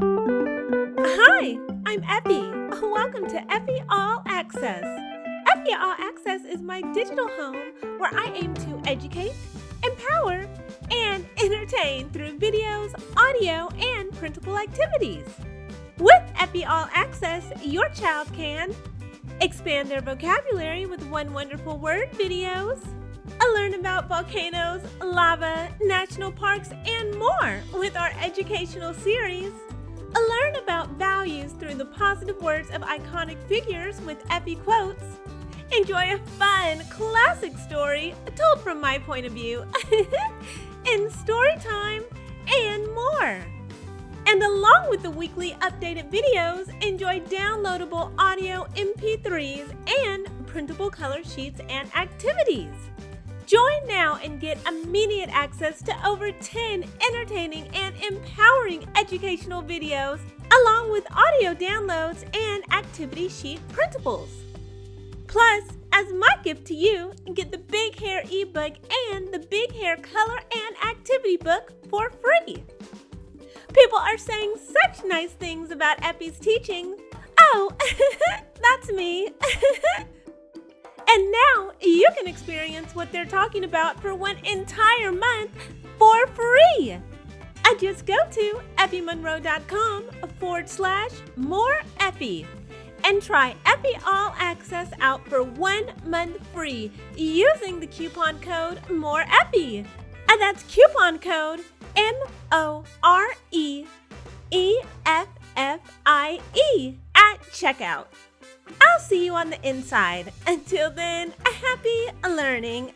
Hi, I'm Effie. Welcome to Effie All Access. Effie All Access is my digital home where I aim to educate, empower, and entertain through videos, audio, and printable activities. With Effie All Access, your child can expand their vocabulary with one wonderful word videos, learn about volcanoes, lava, national parks, and more with our educational series, learn about values through the positive words of iconic figures with Effie quotes, enjoy a fun, classic story told from my point of view in Storytime, and more. And along with the weekly updated videos, enjoy downloadable audio MP3s and printable color sheets and activities. Join now and get immediate access to over 10 entertaining and empowering educational videos, along with audio downloads and activity sheet printables. Plus, as my gift to you, get the Big Hair ebook and the Big Hair color and activity book for free. People are saying such nice things about Effie's teaching. Oh, that's me. And now you can experience what they're talking about for one entire month for free. Just go to effiemonroe.com/more Effie and try Effie All Access out for 1 month free using the coupon code more Effie. And that's coupon code MOREEFFIE at checkout. I'll see you on the inside. Until then, happy learning.